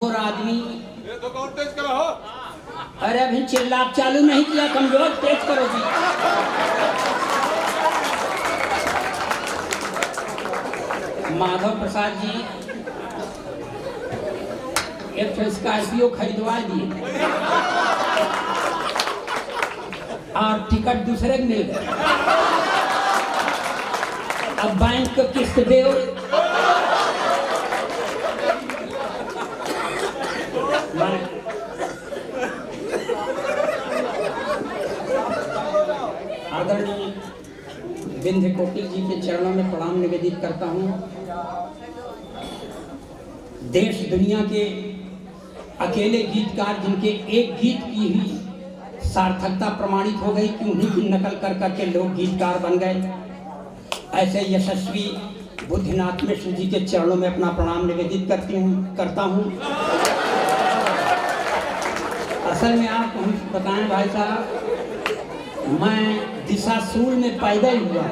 और आदमी ये तो कौन तेज करा हो? अरे अभी चिल्लाप चालू नहीं किया, कमजोर तेज करो जी। माधव प्रसाद जी एक तो स्कॉर्पियो खरीदवा दिए और टिकट दूसरे को मिल गए। अब बैंक को किस्त दे आदरणीय विंध्य कोकिल जी के चरणों में प्रणाम निवेदित करता हूँ। देश दुनिया के अकेले गीतकार जिनके एक गीत की ही सार्थकता प्रमाणित हो गई कि उन्हीं की नकल कर करके लोग गीतकार बन गए, ऐसे यशस्वी बुद्धिनाथ मिश्र जी के चरणों में अपना प्रणाम निवेदित करता हूँ। असल में आप हम बताएं भाई साहब, मैं दिशासूल में पैदा ही हुआ।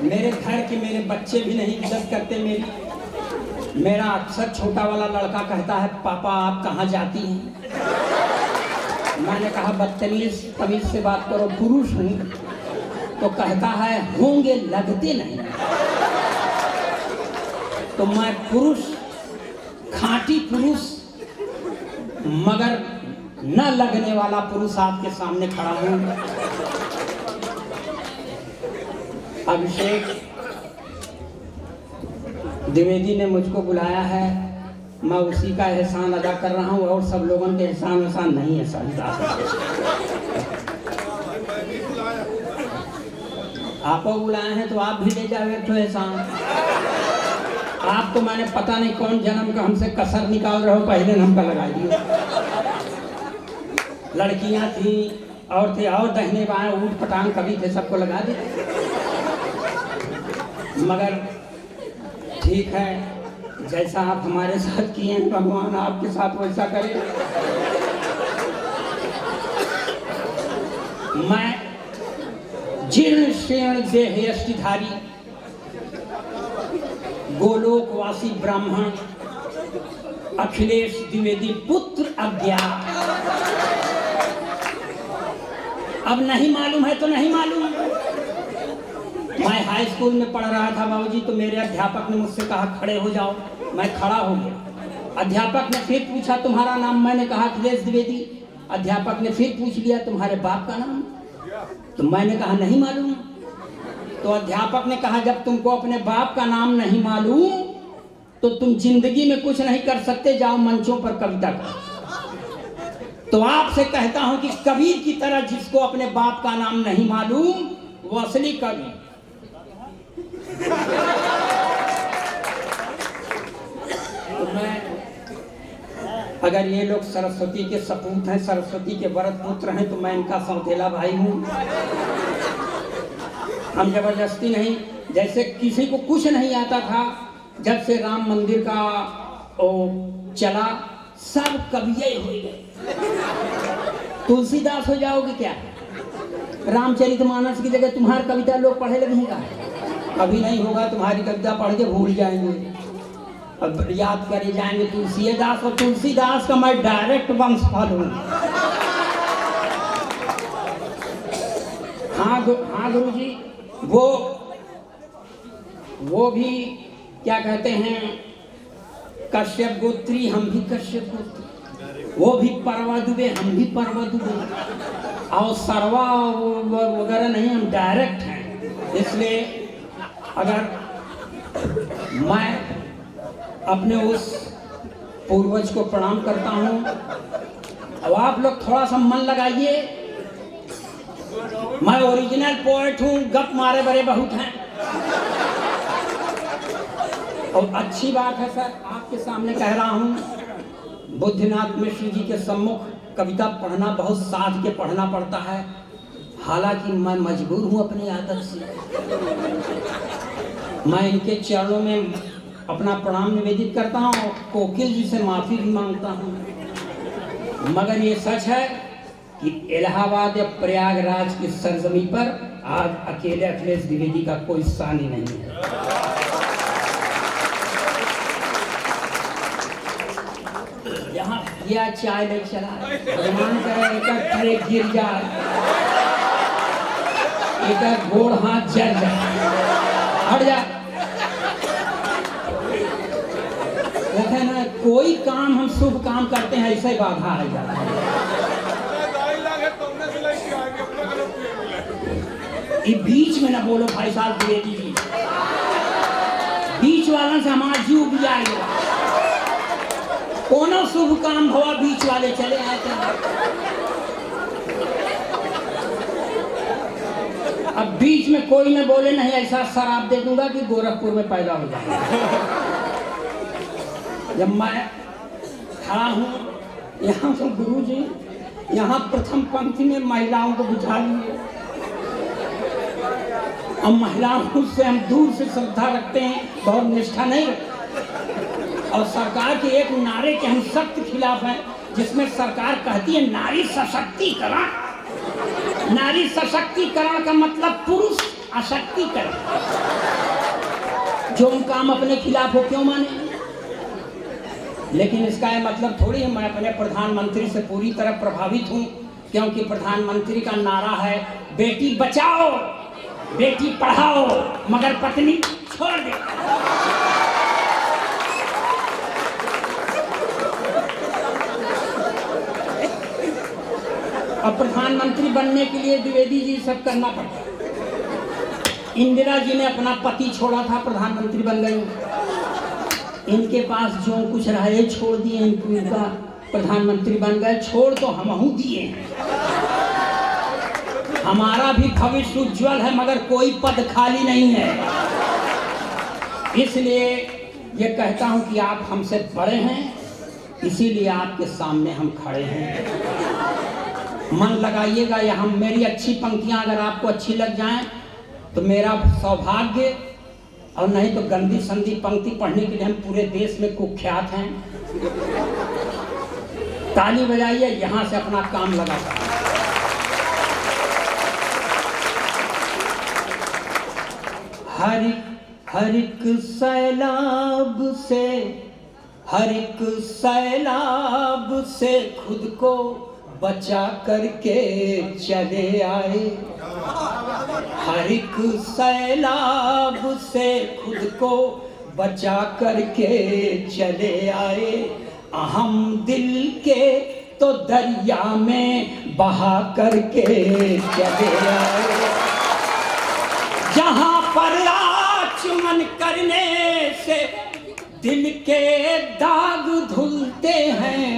मेरे घर के मेरे बच्चे भी नहीं इज्जत करते मेरी। मेरा अक्सर छोटा वाला लड़का कहता है, पापा आप कहाँ जाती हैं? मैंने कहा बदतमीज तमीज से बात करो, पुरुष हूँ। तो कहता है होंगे लगते नहीं। तो मैं पुरुष, खांटी पुरुष मगर न लगने वाला पुरुष आपके सामने खड़ा हूं। अभिषेक द्विवेदी ने मुझको बुलाया है, मैं उसी का एहसान अदा कर रहा हूं और सब लोगों के एहसान नहीं है सर। आपको बुलाए हैं तो आप भी ले जाओगे तो एहसान। आपको मैंने पता नहीं कौन जन्म का हमसे कसर निकाल रहे हो, पहले हमका लगा दिए। लड़कियां थी और थे और दहने बाएं ऊट पटांग कभी थे, सबको लगा दी। मगर ठीक है, जैसा आप हमारे साथ किए हैं भगवान आपके साथ वैसा करे। मैं जीर्ण शीर्ण देह यष्टिधारी गोलोकवासी ब्राह्मण अखिलेश द्विवेदी पुत्र अज्ञात। अब नहीं मालूम है तो नहीं मालूम। मैं हाई स्कूल में पढ़ रहा था बाबूजी, तो मेरे अध्यापक ने मुझसे कहा खड़े हो जाओ। मैं खड़ा हो गया। अध्यापक ने फिर पूछा तुम्हारा नाम? मैंने कहा अखिलेश द्विवेदी। अध्यापक ने फिर पूछ लिया तुम्हारे बाप का नाम? तो मैंने कहा नहीं मालूम। तो अध्यापक ने कहा जब तुमको अपने बाप का नाम नहीं मालूम तो तुम जिंदगी में कुछ नहीं कर सकते, जाओ मंचों पर कविता करो। तो आपसे कहता हूं कि कबीर की तरह जिसको अपने बाप का नाम नहीं मालूम वो असली कवि। तो मैं, अगर ये लोग सरस्वती के सपूत हैं, सरस्वती के वरद पुत्र हैं, तो मैं इनका सौतेला भाई हूं। हम जबरदस्ती नहीं, जैसे किसी को कुछ नहीं आता था, जब से राम मंदिर का चला सब कविये हो गए। तुलसीदास हो जाओगे क्या? रामचरितमानस की जगह तुम्हारी कविता लोग पढ़े लगेगा। कभी नहीं होगा, तुम्हारी कविता पढ़ के भूल जाएंगे। अब याद करे जाएंगे तुलसीदास, और तुलसीदास का मैं डायरेक्ट वंशफल हूँ। हाँ गुरु जी, वो भी क्या कहते हैं, कश्यप गोत्री, हम भी कश्यप गोत्री। वो भी परवा दुबे, हम भी परवा दुबे। और सरवा वगैरह नहीं, हम डायरेक्ट हैं। इसलिए अगर मैं अपने उस पूर्वज को प्रणाम करता हूँ, अब आप लोग थोड़ा सा मन लगाइए। मैं ओरिजिनल पोएट हूँ, गप मारे बड़े बहुत हैं। और अच्छी बात है सर, आपके सामने कह रहा हूँ, बुद्धिनाथ मिश्र जी के सम्मुख कविता पढ़ना बहुत साध के पढ़ना पड़ता है। हालांकि मैं मजबूर हूँ अपनी आदत से। मैं इनके चरणों में अपना प्रणाम निवेदित करता हूँ और कोकिल जी से माफी भी मांगता हूँ। मगर ये सच है कि इलाहाबाद या प्रयागराज की सरजमी पर आज अकेले अखिलेश द्विवेदी का कोई सानी नहीं है। यहाँ यह चाय ले चला भगवान करे एक ट्रे गिर जाए, एक गोड़ हाथ जल जाए, हट जा। देखे ना, कोई काम हम शुभ काम करते हैं ऐसे बाधा आ जाता है। ये बीच में ना बोलो भाई साहब, द्विवेदी जी, बीच वालों से हमारा जीव भी आएगा। कोनो शुभ काम हुआ बीच वाले चले आए थे। अब बीच में कोई न बोले नहीं, ऐसा शराब दे दूंगा कि गोरखपुर में पैदा हो जाए। जब मैं खड़ा हूँ यहाँ से, गुरु जी यहाँ प्रथम पंक्ति में महिलाओं को बिठा लिए, और महिलाओं से हम दूर से श्रद्धा रखते हैं, बहुत निष्ठा नहीं रखते। और सरकार के एक नारे के हम सख्त खिलाफ हैं, जिसमें सरकार कहती है नारी सशक्तिकरण। नारी सशक्तिकरण का मतलब पुरुष अशक्तिकरण। जो हम काम अपने खिलाफ हो क्यों माने? लेकिन इसका यह मतलब थोड़ी है मैं अपने प्रधानमंत्री से पूरी तरह प्रभावित हूँ, क्योंकि प्रधानमंत्री का नारा है बेटी बचाओ बेटी पढ़ाओ मगर पत्नी छोड़ दे। अब प्रधानमंत्री बनने के लिए द्विवेदी जी सब करना पड़ता है। इंदिरा जी ने अपना पति छोड़ा था, प्रधानमंत्री बन गई। इनके पास जो कुछ रहा ये छोड़ दिए, इनका प्रधानमंत्री बन गए। छोड़ तो हमहू दिए हैं, हमारा भी भविष्य उज्जवल है, मगर कोई पद खाली नहीं है। इसलिए ये कहता हूं कि आप हमसे बड़े हैं, इसीलिए आपके सामने हम खड़े हैं। मन लगाइएगा, या हम मेरी अच्छी पंक्तियां अगर आपको अच्छी लग जाएं तो मेरा सौभाग्य, और नहीं तो गंदी संदी पंक्ति पढ़ने के लिए हम पूरे देश में कुख्यात हैं। ताली बजाइए, यहां से अपना काम लगा सकते। हर एक सैलाब से खुद को बचा करके चले आए। हर एक सैलाब से खुद को बचा करके चले आए। अहम दिल के तो दरिया में बहा करके चले आए। जहां पर आचमन करने से दिल के दाग धुलते हैं,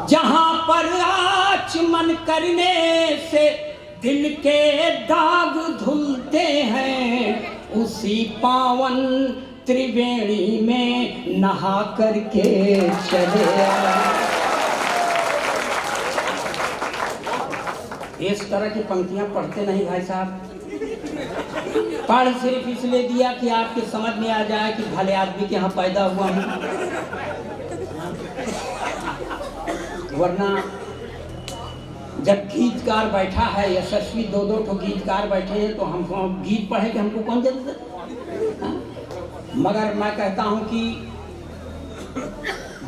जहां पर आचमन करने से दिल के दाग धुलते हैं, उसी पावन त्रिवेणी में नहा करके चले आए। इस तरह की पंक्तियां पढ़ते नहीं भाई साहब, पढ़ सिर्फ इसलिए दिया कि आपके समझ में आ जाए कि भले आदमी के यहाँ पैदा हुआ हूँ। वरना जब गीतकार बैठा है, यशस्वी दो ठो गीतकार बैठे हैं, तो हम गीत पढ़े कि हमको कौन जरूरत है? मगर मैं कहता हूँ कि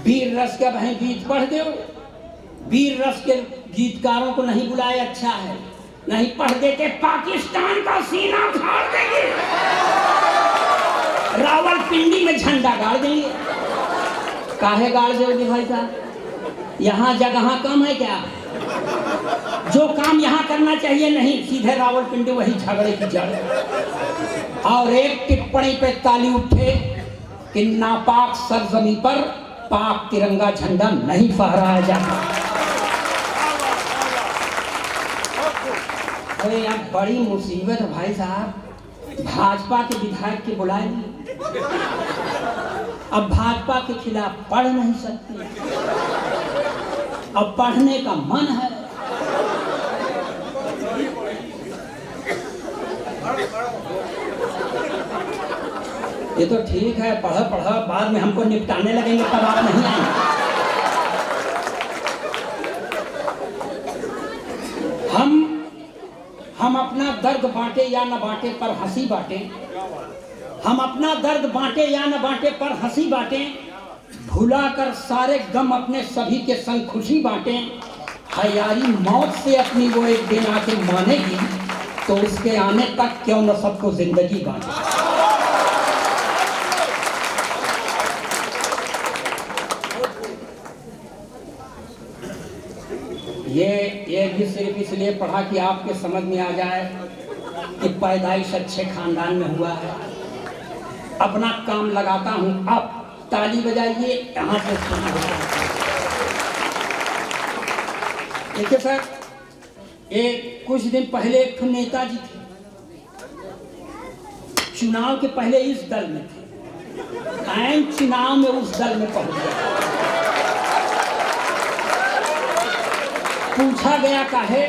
वीर रस का भाई गीत पढ़ दो। वीर रस के गीतकारों को नहीं बुलाए अच्छा है, नहीं पढ़ देते पाकिस्तान का सीना फाड़ देंगे, रावलपिंडी में झंडा गाड़ देंगे। काहे गाड़ दोगे भाई साहब? यहाँ जगह कम है क्या? जो काम यहाँ करना चाहिए नहीं, सीधे रावलपिंडी वही झगड़े की जड़। और एक टिप्पणी पे ताली उठे कि नापाक सरजमी पर पाक तिरंगा झंडा नहीं फहराया जाता। अरे यार बड़ी मुसीबत है भाई साहब, भाजपा के विधायक के बुलाए नहीं, अब भाजपा के खिलाफ पढ़ नहीं सकते, अब पढ़ने का मन है। ये तो ठीक है, पढ़ा पढ़ा, बाद में हमको निपटाने लगेंगे तब आप नहीं आएंगे। हम अपना दर्द बांटे या न बांटे पर हंसी बांटे, हम अपना दर्द बांटे या न बांटे पर हंसी बांटे, भुलाकर सारे गम अपने सभी के संग खुशी बांटें, हयारी मौत से अपनी वो एक दिन आके मानेगी, तो उसके आने तक क्यों न सबको जिंदगी बांटे। ये भी सिर्फ इसलिए पढ़ा कि आपके समझ में आ जाए कि पैदाइश अच्छे खानदान में हुआ है। अपना काम लगाता हूं, आप ताली बजाइए, यहाँ से खाना होता है। देखिए सर, एक कुछ दिन पहले एक ठो नेताजी थे, चुनाव के पहले इस दल में थे, ऐन चुनाव में उस दल में पहुंच गए। पूछा गया काहे,